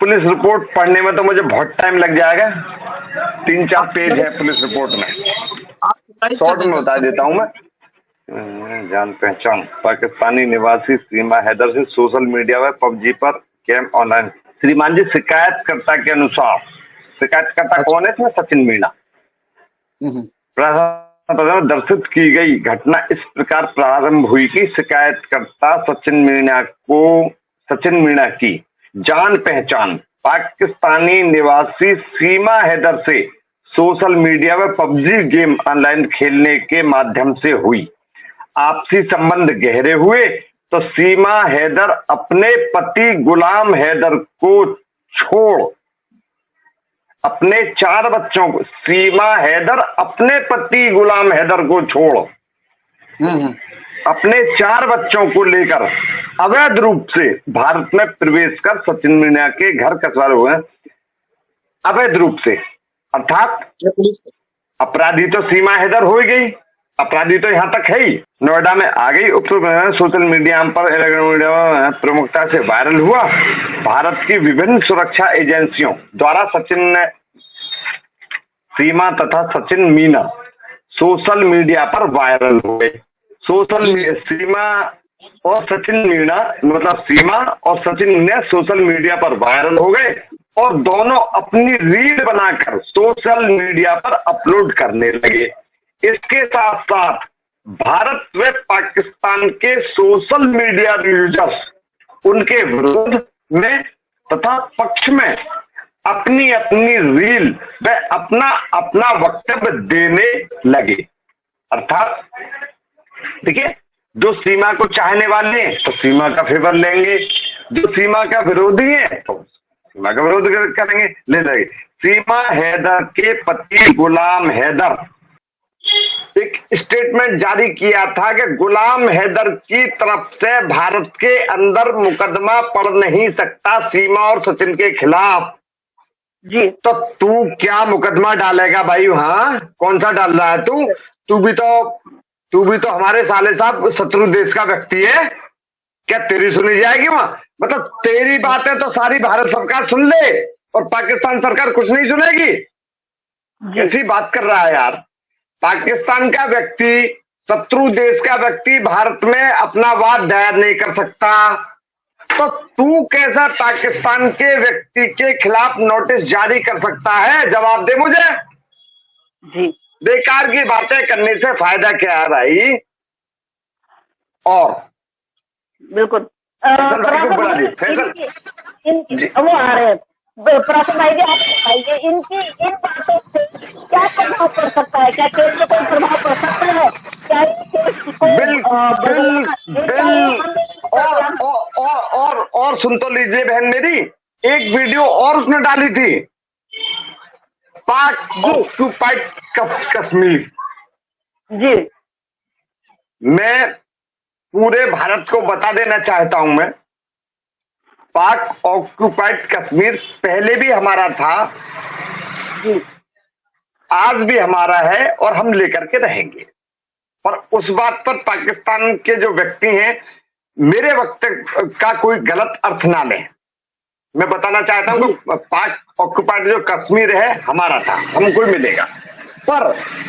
Police report पढ़ने में तो मुझे बहुत टाइम लग जाएगा। 3-4 पेज है पुलिस रिपोर्ट में, शॉर्ट में बता देता हूँ मैं। जान पहचान पाकिस्तानी निवासी सीमा हैदर से सोशल मीडिया व पबजी पर गेम ऑनलाइन। श्रीमान जी, शिकायतकर्ता के अनुसार, शिकायतकर्ता कौन है इसमें? सचिन मीणा। दर्शित की गई घटना इस प्रकार प्रारंभ हुई कि शिकायतकर्ता सचिन मीणा की जान पहचान पाकिस्तानी निवासी सीमा हैदर से सोशल मीडिया में पबजी गेम ऑनलाइन खेलने के माध्यम से हुई। आपसी संबंध गहरे हुए तो सीमा हैदर अपने पति गुलाम हैदर को छोड़ अपने 4 बच्चों को, सीमा हैदर अपने पति गुलाम हैदर को छोड़ अपने 4 बच्चों को लेकर अवैध रूप से भारत में प्रवेश कर सचिन मीणा के घर कसवाए हुए हैं। अवैध रूप से अर्थात अपराधी तो सीमा हैदर हो गई, अपराधी तो यहाँ तक है ही, नोएडा में आ गई। सोशल मीडिया पर प्रमुखता से वायरल हुआ। भारत की विभिन्न सुरक्षा एजेंसियों द्वारा सीमा तथा सचिन मीणा सोशल मीडिया पर वायरल हुए। सीमा और सचिन मीणा मतलब सीमा और सचिन मीणा सोशल मीडिया पर वायरल हो गए और दोनों अपनी रील बनाकर सोशल मीडिया पर अपलोड करने लगे। इसके साथ साथ भारत व पाकिस्तान के सोशल मीडिया यूजर्स उनके विरोध में तथा पक्ष में अपनी अपनी रील व अपना अपना वक्तव्य देने लगे। अर्थात देखिए, जो सीमा को चाहने वाले हैं तो सीमा का फेवर लेंगे, जो सीमा का विरोधी है तो सीमा का विरोध करेंगे, ले लेंगे। सीमा हैदर के पति गुलाम हैदर एक स्टेटमेंट जारी किया था कि गुलाम हैदर की तरफ से भारत के अंदर मुकदमा पड़ नहीं सकता सीमा और सचिन के खिलाफ। जी, तो तू क्या मुकदमा डालेगा भाई? वहां कौन सा डाल रहा है तू? तू भी तो हमारे साले साहब शत्रु देश का व्यक्ति है। क्या तेरी सुनी जाएगी वहां? मतलब तेरी बातें तो सारी भारत सरकार सुन ले और पाकिस्तान सरकार कुछ नहीं सुनेगी। कैसी बात कर रहा है यार? पाकिस्तान का व्यक्ति, शत्रु देश का व्यक्ति भारत में अपना वाद दायर नहीं कर सकता, तो तू कैसा पाकिस्तान के व्यक्ति के खिलाफ नोटिस जारी कर सकता है? जवाब दे मुझे। जी, बेकार की बातें करने से फायदा क्या है भाई? और बिल्कुल वो आ रहे हैं प्रश्न भाई, आप बताइए इनकी इन बातों से क्या प्रभाव पड़ सकता है? क्या केस में कोई प्रभाव पड़ सकता है? क्या और सुन तो लीजिए बहन मेरी, एक वीडियो और उसने डाली थी, पाक ऑक्यूपाइड कश्मीर। जी, मैं पूरे भारत को बता देना चाहता हूं, मैं पाक ऑक्यूपाइड कश्मीर पहले भी हमारा था, आज भी हमारा है और हम लेकर के रहेंगे। और उस बात पर पाकिस्तान के जो व्यक्ति हैं मेरे वक्तव्य का कोई गलत अर्थ ना लें। मैं बताना चाहता हूं कि पाक ऑक्यूपाइड जो कश्मीर है हमारा था, हमको मिलेगा। पर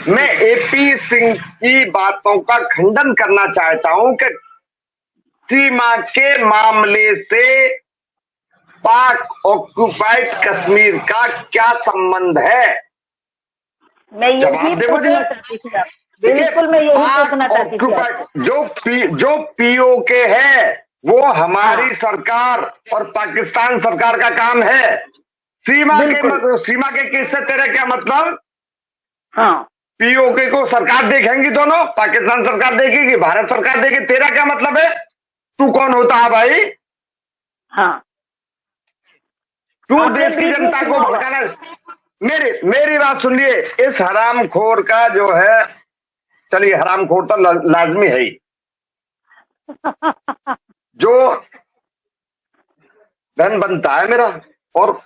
मैं एपी सिंह की बातों का खंडन करना चाहता हूं कि सीमा के मामले से पाक ऑक्यूपाइड कश्मीर का क्या संबंध है? मैं यही पूछना चाहती थी। बिल्कुल, मैं यही पूछना चाहती थी। जो पीओके है वो हमारी सरकार और पाकिस्तान सरकार का काम है। सीमा के केस से तेरा क्या मतलब? हाँ, पीओके को सरकार देखेंगी, दोनों पाकिस्तान सरकार देखेगी, भारत सरकार देखेगी, तेरा क्या मतलब है? तू कौन होता है भाई? हाँ, तू देश की जनता को भड़काना। मेरी बात सुनिए, इस हरामखोर का जो है, चलिए हरामखोर तो लाजमी है ही, जो धन बनता है मेरा, और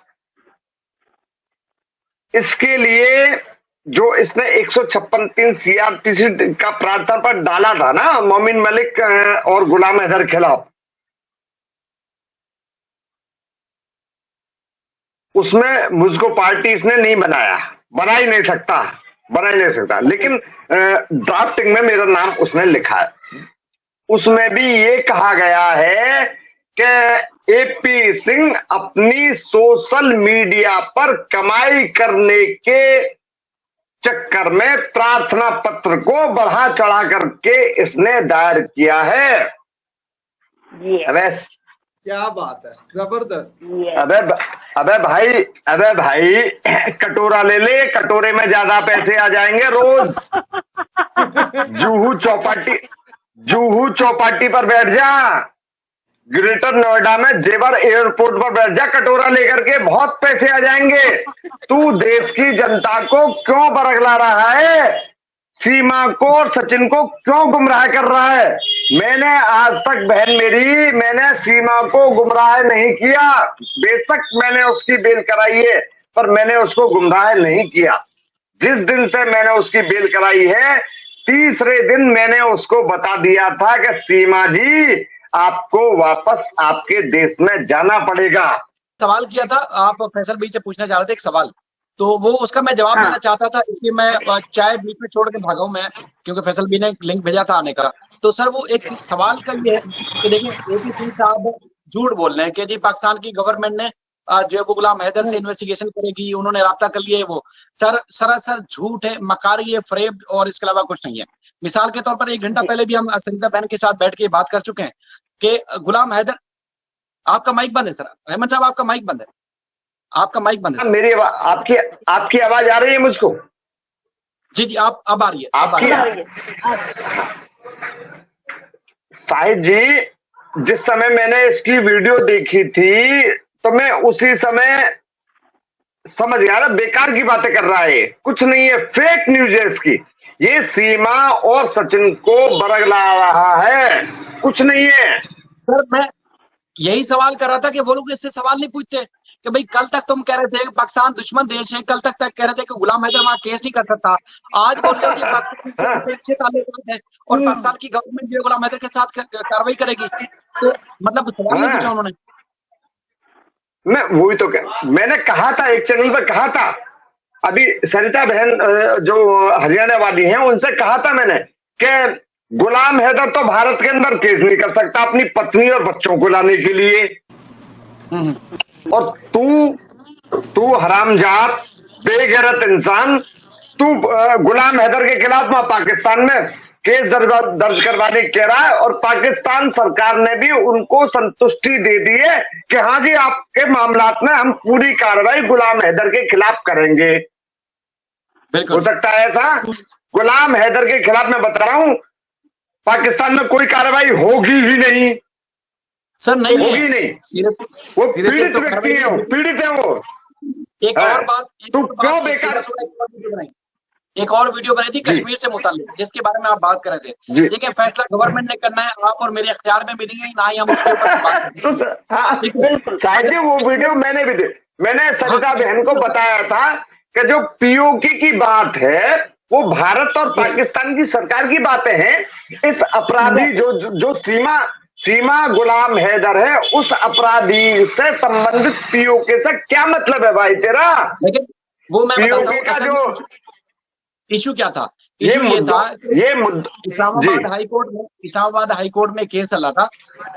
इसके लिए जो इसने 156(3) CRPC का प्रार्थना पर डाला था ना मोमिन मलिक और गुलाम हैदर खिलाफ, उसमें मुझको पार्टी इसने नहीं बनाया, बना ही नहीं सकता, लेकिन ड्राफ्टिंग में मेरा नाम उसने लिखा है। उसमें भी ये कहा गया है कि एपी सिंह अपनी सोशल मीडिया पर कमाई करने के चक्कर में प्रार्थना पत्र को बढ़ा चढ़ा करके इसने दायर किया है। अबे क्या बात है, जबरदस्त। अबे भाई कटोरा ले ले, कटोरे में ज्यादा पैसे आ जाएंगे रोज। जूहू चौपाटी पर बैठ जा, ग्रेटर नोएडा में जेवर एयरपोर्ट पर बैठ जा, कटोरा लेकर के, बहुत पैसे आ जाएंगे। तू देश की जनता को क्यों बरगला रहा है? सीमा को और सचिन को क्यों गुमराह कर रहा है? मैंने आज तक मैंने सीमा को गुमराह नहीं किया। बेशक मैंने उसकी बेल कराई है, पर मैंने उसको गुमराह नहीं किया। जिस दिन से मैंने उसकी बेल कराई है, तीसरे दिन मैंने उसको बता दिया था कि सीमा जी, आपको वापस आपके देश में जाना पड़ेगा। सवाल किया था, आप फैसल भाई से पूछना चाह रहे थे एक सवाल, तो वो उसका मैं जवाब देना चाहता था, इसलिए मैं चाय बीच में छोड़ के भागा हूं मैं, क्योंकि फैसल भाई ने लिंक भेजा था आने का। तो सर वो एक सवाल का ये है कि देखिए एपी सिंह साहब झूठ बोल रहे हैं कि जी पाकिस्तान की गवर्नमेंट ने जो है वो गुलाम हैदर से इन्वेस्टिगेशन करेगी, उन्होंने राब्ता कर लिया है। वो सरासर झूठ है, मकारी है, फ्रेब, और इसके अलावा कुछ नहीं है। मिसाल के तौर पर 1 घंटा पहले भी हम संगीता बहन के साथ बैठ के बात कर चुके हैं कि गुलाम हैदर, आपका माइक बंद है सर, अहमद साहब आपका माइक बंद है, आपका माइक बंद है। मेरी आपकी आवाज आ रही है मुझको? जी जी, आप अब आ रही है, साहिब जी, जिस समय मैंने इसकी वीडियो देखी थी तो मैं उसी समय समझ गया ना बेकार की बातें कर रहा है, कुछ नहीं है, फेक न्यूज है इसकी। ये सीमा और सचिन को बरगला रहा है, कुछ नहीं है। सर मैं यही सवाल कर रहा था कि वो लोग इससे सवाल नहीं पूछते कि भाई कल तक तुम कह रहे थे कि पाकिस्तान दुश्मन देश है, कल तक कह रहे थे कि गुलाम हैदर वहां केस नहीं कर सकता, आज बोल रहे हो कि पाकिस्तान से अच्छे ताल्लुकात है और पाकिस्तान की गवर्नमेंट जो गुलाम हैदर के साथ कार्रवाई करेगी, तो मतलब सवाल नहीं पूछा उन्होंने। मैं वही तो मैंने कहा था, एक चैनल पर कहा था, अभी सरिता बहन जो हरियाणा वाली हैं उनसे कहा था मैंने कि गुलाम हैदर तो भारत के अंदर केस नहीं कर सकता अपनी पत्नी और बच्चों को लाने के लिए, और तू हरामजात बेगैरत इंसान, तू गुलाम हैदर के खिलाफ वहां पाकिस्तान में केस दर्ज करवाने कह रहा है, और पाकिस्तान सरकार ने भी उनको संतुष्टि दे दी है कि हाँ जी, आपके मामलात में हम पूरी कार्रवाई गुलाम हैदर के खिलाफ करेंगे। हो सकता है ऐसा? गुलाम हैदर के खिलाफ मैं बता रहा हूं पाकिस्तान में कोई कार्रवाई होगी ही नहीं सर, नहीं होगी नहीं। वो पीड़ित व्यक्ति है, पीड़ित है वो। एक और बात, तू क्यों बेकार एक और वीडियो बनाई थी कश्मीर से मुताल्लिक, जिसके बारे में आप बात कर रहे थे। देखिए फैसला गवर्नमेंट ने करना है, आप और मेरे इख्तियार में भी नहीं है, ना ही हम उसके ऊपर बात करें। वो वीडियो मैंने सरिता बहन को बताया था कि जो पीओके की बात है वो भारत और पाकिस्तान की सरकार की बातें हैं। इस अपराधी जो सीमा गुलाम हैदर है, उस अपराधी से संबंधित पीओके से क्या मतलब है भाई तेरा? लेकिन वो मैं पीओके का जो इशू क्या था, इशू ये था इस्लामाबाद हाई कोर्ट में केस चला था,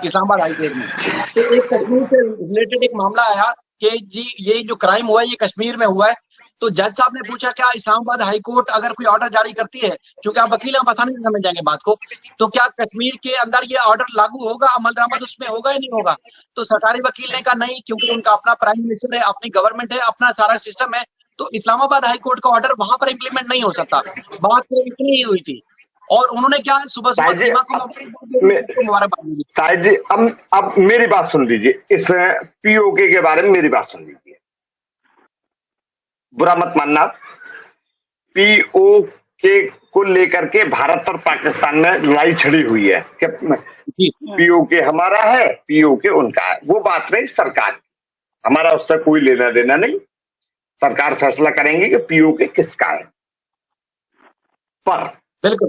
इस्लामाबाद हाई कोर्ट में, तो एक कश्मीर से रिलेटेड एक मामला आया कि जी ये जो क्राइम हुआ है ये कश्मीर में हुआ है। तो जज साहब ने पूछा क्या इस्लामाबाद हाई कोर्ट अगर कोई ऑर्डर जारी करती है, क्योंकि आप वकील आप आसानी से समझ जाएंगे बात को, तो क्या कश्मीर के अंदर ये ऑर्डर लागू होगा, अमल दरामद उसमें होगा या नहीं होगा? तो सरकारी वकील ने कहा नहीं, क्योंकि उनका अपना प्राइम मिनिस्टर है, अपनी गवर्नमेंट है, अपना सारा सिस्टम है, तो इस्लामाबाद हाई कोर्ट का ऑर्डर वहां पर इंप्लीमेंट नहीं हो सकता। बात तो इतनी ही हुई थी, और उन्होंने क्या सुबह सीमा को मुबारकबाद दी। साहिब जी, अब मेरी बात सुन लीजिए, इस पीओके के बारे में मेरी बात सुन लीजिए, बुरा मत मानना। पीओके को लेकर के भारत और पाकिस्तान में लड़ाई छिड़ी हुई है कि पीओके हमारा है, पीओके उनका है, वो बात नहीं सरकार, हमारा उससे कोई लेना देना नहीं। सरकार फैसला करेंगे कि पीओके किसका है। पर बिल्कुल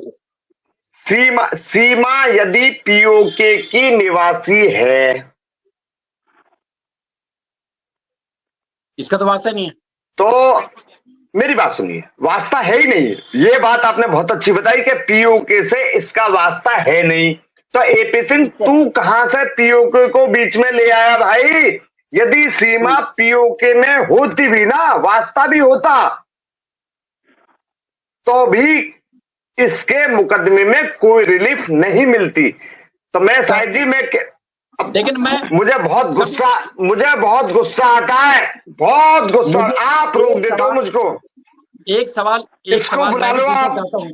सीमा यदि पीओके की निवासी है इसका तो वास्ता नहीं है। तो मेरी बात सुनिए, वास्ता है ही नहीं। ये बात आपने बहुत अच्छी बताई कि पीओके से इसका वास्ता है नहीं। तो एपी सिंह तू कहां से पीओके को बीच में ले आया भाई? यदि सीमा पीओके में होती भी ना, वास्ता भी होता, तो भी इसके मुकदमे में कोई रिलीफ नहीं मिलती। तो मैं शायद जी लेकिन मुझे बहुत गुस्सा आता है, बहुत गुस्सा। आप रोक देते हो मुझको। एक सवाल मैं चाहता हूँ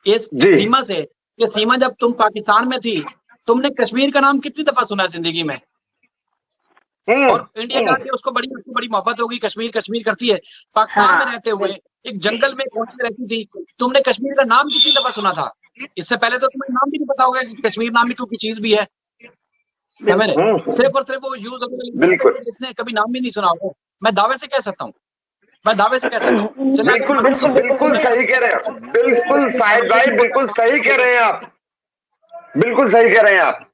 इस सीमा से, कि सीमा जब तुम पाकिस्तान में थी, तुमने कश्मीर का नाम कितनी दफा सुना जिंदगी में? और इंडिया का उसको बड़ी मोहब्बत होगी, कश्मीर कश्मीर करती है। पाकिस्तान में रहते हुए एक जंगल में कोने में रहती थी, तुमने कश्मीर का नाम कितनी दफा सुना था? इससे पहले तो तुम्हें नाम भी नहीं पता होगा कि कश्मीर नाम भी कोई चीज भी है। समझ रहे? सिर्फ और सिर्फ वो यूज होगा, इसने कभी नाम भी नहीं सुना होगा। मैं दावे से कह सकता हूँ, बिल्कुल सही कह रहे हैं, बिल्कुल साहिब भाई, बिल्कुल सही कह रहे हैं आप, बिल्कुल सही कह रहे हैं आप।